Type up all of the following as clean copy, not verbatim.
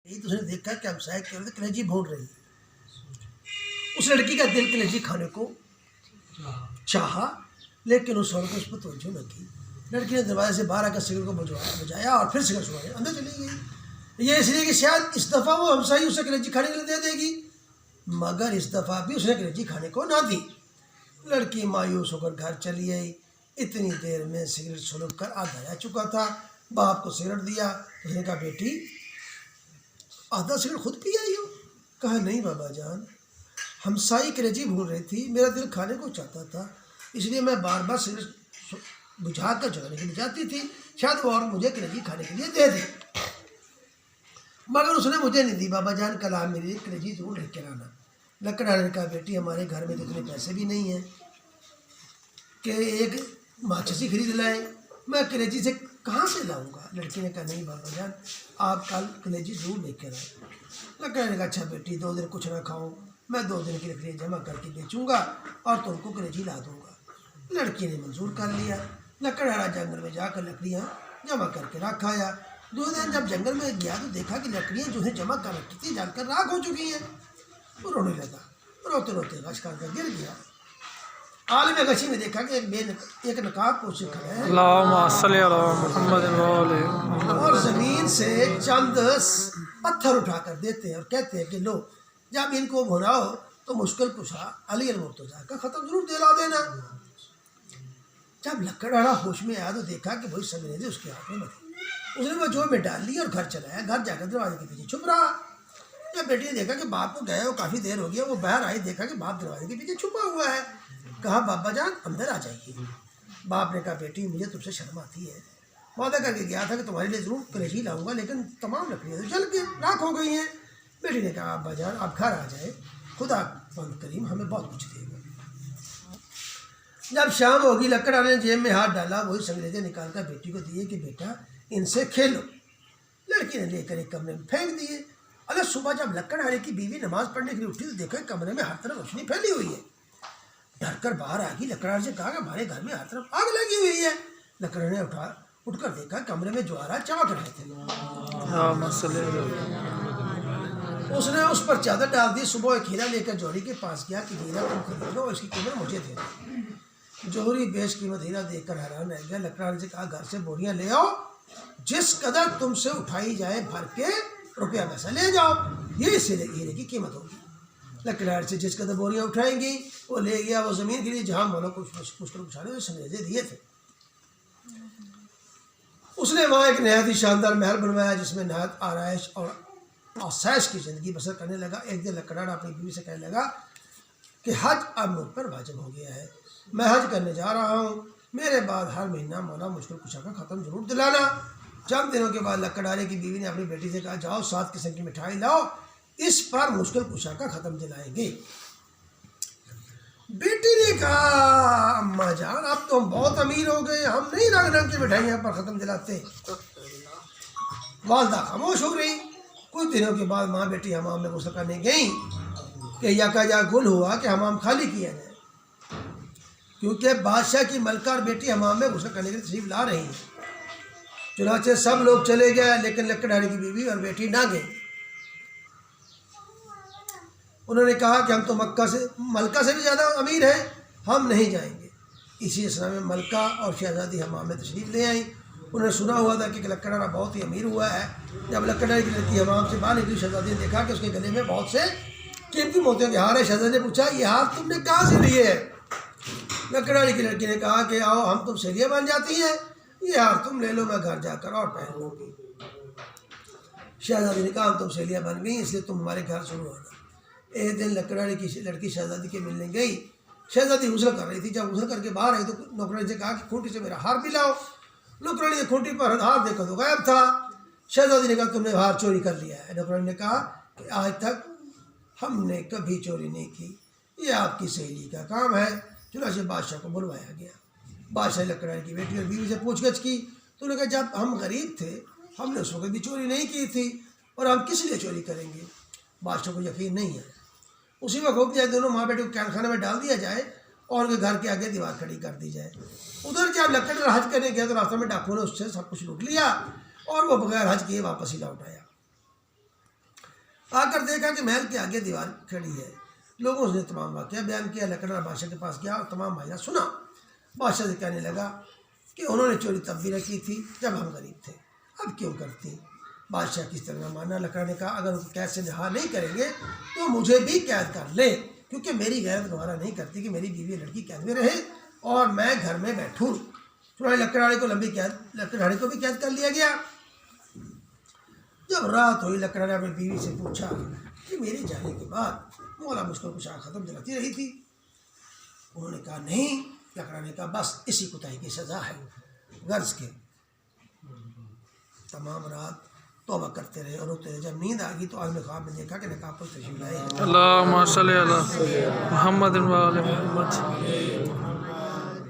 यही तो उसने देखा कि हमसाया की औरत कलेजी भून रही है। उस लड़की का दिल कलेजी खाने को चाहा, लेकिन उस औरत ने उस पर तवज्जो न की। लड़की ने दरवाजे से बाहर आकर सिगरेट को बुझाया और फिर सिगरेट सुनाया, अंदर चली गई। ये इसलिए कि शायद इस दफ़ा वो हमसाई उसे कलेजी खाने के लिए दे देगी, मगर इस दफ़ा भी उसने कलेजी खाने को ना दी। लड़की मायूस होकर घर चली आई। इतनी देर में सिगरेट सुलग कर आधा रह चुका था। बाप को सिगरेट दिया तो उसने कहा, बेटी आधा सिगरेट खुद पी आई हो? कहा, नहीं बाबा जान, हमसाई कलेजी भून रही थी, मेरा दिल खाने को चाहता था, इसलिए मैं बार बार सिगरेट बुझा कर जगाने के लिए जाती थी, शायद वो और मुझे कलेजी खाने के लिए दे दे, मगर उसने मुझे नहीं दी। बाबा जान कल आप मेरे लिए कलेजी जरूर लेकर आना। लकड़हारे ने कहा, बेटी हमारे घर में तो इतने पैसे भी नहीं हैं कि एक माचिसी खरीद लाए, मैं कलेजी से कहाँ से लाऊंगा? लड़की ने कहा, नहीं बाबा जान, आप कल कलेजी जरूर लेकर आए। लकड़हारे ने कहा, अच्छा बेटी 2 दिन कुछ ना खाओ, मैं 2 दिन की लकड़ियाँ जमा करके बेचूंगा और तुमको कलेजी ला दूंगा। लड़की ने मंजूर कर लिया। लकड़हारा जंगल में जाकर लकड़ियाँ जमा करके रख आया। 2 दिन जब जंगल में गया तो देखा कि लकड़ियाँ जो है जमा कर रखी थी जानकर राख हो चुकी हैं। वो रोने लगा, रोते रोते गश कर गिर गया। आलम गशी में देखा कि एक नकाब पोश खड़ा है और ज़मीन से चंद पत्थर उठाकर देते हैं और कहते हैं कि लो, जब इनको भुनाओ तो मुश्किल कुशा अली अल-मुर्तज़ा का ख़त्म जरूर दिला देना। जब लकड़हारा होश में आया तो देखा कि वही संगरेज़े उसके हाथ में थी। उसने वो जोर में डाल ली और घर चलाया। घर जाकर दरवाजे के पीछे छुप रहा। जब बेटी ने देखा कि बाप को गए वो काफ़ी देर हो गया, वो बाहर आई, देखा कि बाप दरवाजे के पीछे छुपा हुआ है। कहा, बाबा जान अंदर आ जाइए। बाप ने कहा, बेटी मुझे तुमसे शर्म आती है, वादा करके गया था कि तुम्हारे लिए ज़रूर कलेजी लाऊंगा, लेकिन तमाम लकड़ियाँ तो जल के राख हो गई हैं। बेटी ने कहा, अब्बा जान आप घर आ जाए, खुदा बंद करीम हमें बहुत कुछ देगा। जब शाम होगी, लकड़हारे ने जेब में हाथ डाला, वही संगरेज़े निकाल कर बेटी को दिए कि बेटा इनसे खेलो। लड़की ने लेकर एक कमरे में फेंक दिए। अगर सुबह जब लकड़हारे की बीवी नमाज पढ़ने के लिए उठी तो देखा कमरे में हर तरफ रोशनी फैली हुई है। डरकर बाहर आ गई। लकड़हारे से कहा कि हमारे घर में हर तरफ आग लगी हुई है। लकड़हारे ने उठकर देखा कमरे में ज्वाला चमक रहे थे। उसने उस पर चादर डाल दी। सुबह एक हीरा लेकर जौहरी के पास गया कि हीरा तुम खरीद लो, इसकी कीमत मुझे दे दो। जौहरी बेशकीमत हीरा देखकर हैरान रह गया। लकड़हारे से कहा, घर से बोरियां ले आओ, जिस कदर तुमसे उठाई जाए भर के रुपया पैसा ले जाओ, ये इस हीरे की कीमत होगी। लकड़हारे से जिस कदर बोरियां उठाएंगी वो ले गया। वो ज़मीन के लिए जहाँ मौला को मुश्किल उछाले हुए संगरेज़े दिए थे। उसने वहाँ एक नहायत ही शानदार महल बनवाया जिसमें नहायत आराइश और आसाइश की ज़िंदगी बसर करने लगा। एक दिन लकड़हारा अपनी बीवी से कहने लगा कि हज अब मुझ पर वाजिब हो गया है, मैं हज करने जा रहा हूँ, मेरे बाद हर महीना मौला मुश्किल कुशा का ख़त्म जरूर दिलाना। चंद दिनों के बाद लकड़हारे की बीवी ने अपनी बेटी से कहा, जाओ 7 किस्म की मिठाई लाओ, इस पर मुश्किल कुशा का ख़त्म दिलाएंगे। बेटी ने कहा, अम्मा जान अब तो हम बहुत अमीर हो गए, हम नहीं रंग रंग की मिठाइयाँ पर ख़त्म दिलाते। वालदा खामोश हो गई। कुछ दिनों के बाद माँ बेटी हमाम में गुस्ल करने गई कि यका गुल हुआ कि हमाम खाली किया जाए, क्योंकि बादशाह की मलका और बेटी हमाम में गुस्ल करने के लिए तशरीफ ला रही हैं। चुनाचे सब लोग चले गए, लेकिन लकड़हारे की बीवी और बेटी ना गई। उन्होंने कहा कि हम तो मलका से भी ज़्यादा अमीर हैं, हम नहीं जाएंगे। इसी असना में मलका और शहजादी हमाम में तशरीफ़ ले आई। उन्होंने सुना हुआ था कि लकड़हारा बहुत ही अमीर हुआ है। जब लकड़हारे की लड़की हमाम से बाहर निकली, शहजादी ने देखा कि उसके गले में बहुत से कीमती मोतियों के हार है। शहजादी ने पूछा, ये हार तुमने कहाँ से लिए है? लकड़हारे की लड़की ने कहा कि आओ हम तुम सहेलियाँ बन जाती हैं, ये हार तुम ले लो, मैं घर जाकर और पहन लूँगी। शहजादी ने कहा, हम तुम सहेलियाँ बन गई, इसलिए तुम हमारे घर शुरू आना। एक दिन लकड़हारे की लड़की शहजादी के मिलने गई। शहजादी गुस्ल कर रही थी। जब गुस्ल करके बाहर आई तो नौकरानी से कहा कि खूंटी से मेरा हार भी लाओ। नौकरानी ने खूंटी पर हार देखा तो गायब था। शहजादी ने कहा, तुमने हार चोरी कर लिया है। नौकरानी ने कहा कि आज तक हमने कभी चोरी नहीं की, ये आपकी सहेली का काम है। चुनाचे बादशाह को बुलवाया गया। बादशाह लकड़हारे की बेटी और बीवी से पूछगछ की तो उन्होंने कहा, जब हम गरीब थे हमने उस वक्त भी चोरी नहीं की थी, और हम किस लिए चोरी करेंगे? बादशाह को यकीन नहीं है। उसी वक्त हुक्म दिया, दोनों माँ बेटे को कैदखाने में डाल दिया जाए और उनके घर के आगे दीवार खड़ी कर दी जाए। उधर जब लकड़हारा हज करने गया तो रास्ते में डाकुओं ने उससे सब कुछ लूट लिया और वो बगैर हज किए वापस ही लौट आया। आकर देखा कि महल के आगे दीवार खड़ी है। लोगों ने तमाम वाक़या बयान किया। लकड़ा बादशाह के पास गया और तमाम माजरा सुना। बादशाह से कहने लगा कि उन्होंने चोरी तब भी न की थी जब हम गरीब थे, अब क्यों करती। बादशाह किस तरह माना। लकड़ा ने कहा अगर उनको कैद से रिहा नहीं करेंगे तो मुझे भी कैद कर ले, क्योंकि मेरी गैरत गवारा नहीं करती कि मेरी बीवी लड़की कैद में रहे और मैं घर में बैठूँ। लकड़हारे को लकड़हारे को भी कैद कर लिया गया। जब रात हुई लकड़हारे अपनी बीवी से पूछा कि मेरे जाने के बाद मौला मुझको कुछ ख़त्म दिलाती रही थी। उन्होंने कहा नहीं। लकड़ा ने कहा बस इसी कुताही की सज़ा है। गर्ज के तमाम रात तौबा करते रहे और रोते रहे। जब नींद आ गई तो आज में ख्वाब में देखा कि नकाब पर तशरीफ लाए हैं। अल्लाहुम्मा सल्ली अला मुहम्मद व आले मुहम्मद।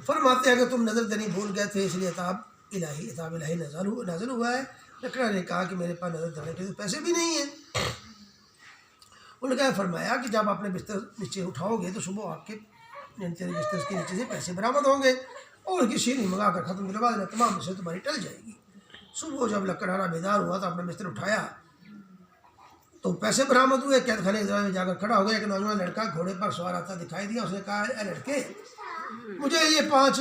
फरमाते हैं कि तुम नज़र दनी भूल गए थे इसलिए इताब इलाही नाज़िल हुआ है। लकड़ा ने कहा कि मेरे पास नज़र धरने के पैसे भी नहीं हैं। उन्होंने फरमाया कि जब आपने बिस्तर नीचे उठाओगे तो सुबह आपके तेरे बिस्तर के नीचे से पैसे बरामद होंगे और उसकी शीनी मंगा कर ख़त्म दिलवा देना, तमाम मुझसे तुम्हारी टल जाएगी। सुबह जब लकड़हारा बेदार हुआ तो आपने बिस्तर उठाया तो पैसे बरामद हुए। कैद खाने के दरवाजे में जाकर खड़ा हो गया। एक नौजवान लड़का घोड़े पर सवार आता दिखाई दिया। उसने कहा ए लड़के मुझे ये 5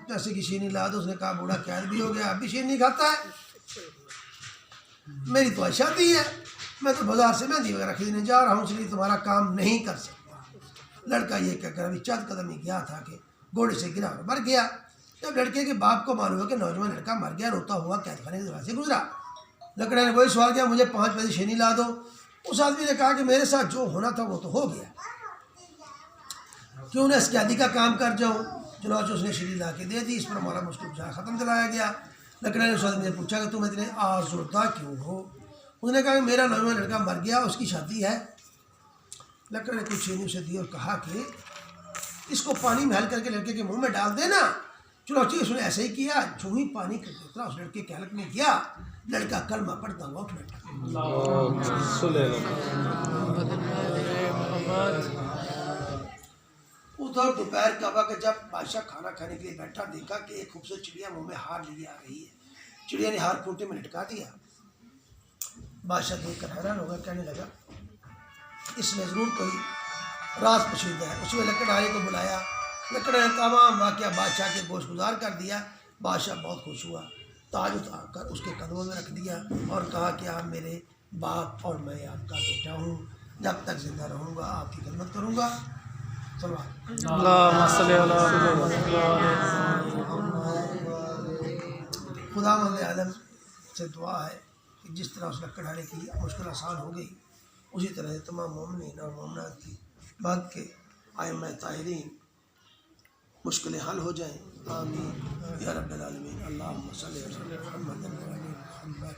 पैसे की शीनी ला दो। उसने कहा बूढ़ा कैद भी हो गया, अब भी शीनी खाता है, मेरी तो आज शादी है, मैं तो बाजार से मेहंदी वगैरह खरीदने जा रहा हूँ, इसलिए तुम्हारा काम नहीं कर सकता। लड़का ये कहकर अभी चंद कदम ही गया था कि घोड़े से गिरा और मर गया। जब लड़के के बाप को मालूम हुआ कि नौजवान लड़का मर गया, रोता हुआ कैद खाने के दरवाजे से गुजरा। लकड़ा ने वही सवाल किया मुझे 5 पैसे शीनी ला दो। उस आदमी ने कहा कि मेरे साथ जो होना था वो तो हो गया, क्यों ना इसके आदि का काम कर जाऊँ। चुनाच उसने शीनी ला के दे दी। इस पर मौला मुझको ख़त्म दिलाया गया। लकड़ा ने उस आदमी से पूछा कि तुम इतने आज़ुर्दा क्यों हो। उसने कहा कि मेरा नौजवान लड़का मर गया, उसकी शादी है। लकड़ा ने कुछ शीनी उसे दी और कहा कि इसको पानी में हल करके लड़के के मुंह में डाल देना। चुनौती उसने ऐसे ही किया। जो ही पानी का कतरा उस लड़के के हलक में गया, लड़का कलमा पढ़ता हुआ उठ बैठा। उधर दोपहर का वक्त जब बादशाह खाना खाने के लिए बैठा, देखा कि एक खूबसूरत चिड़िया मुंह में हार लिए आ रही है। चिड़िया ने हार खूंटे में लटका दिया। बादशाह देखकर हैरान होगा, कहने लगा इसमें ज़रूर कोई राज पोशीदा है। उसने लकड़हारे को बुलाया। लकड़ा ने तमाम वाक़या बादशाह के गोश गुजार कर दिया। बादशाह बहुत खुश हुआ, ताज उतार कर उसके कदमों में रख दिया और कहा कि आप मेरे बाप और मैं आपका बेटा हूँ, जब तक जिंदा रहूँगा आपकी खिदमत करूँगा। खुदावंद आदम से दुआ है कि जिस तरह उस लकड़हारे की मुश्किल आसान हो गई, उसी तरह तमाम मोमिनीन और मोमिनात की बाद के आइम्मा ताहिरीन मुश्किलें हल हो जाएं। आमीन या रब्बल आलमीन। अल्लाहुम्मा सल्ली अला मुहम्मद व आले मुहम्मद।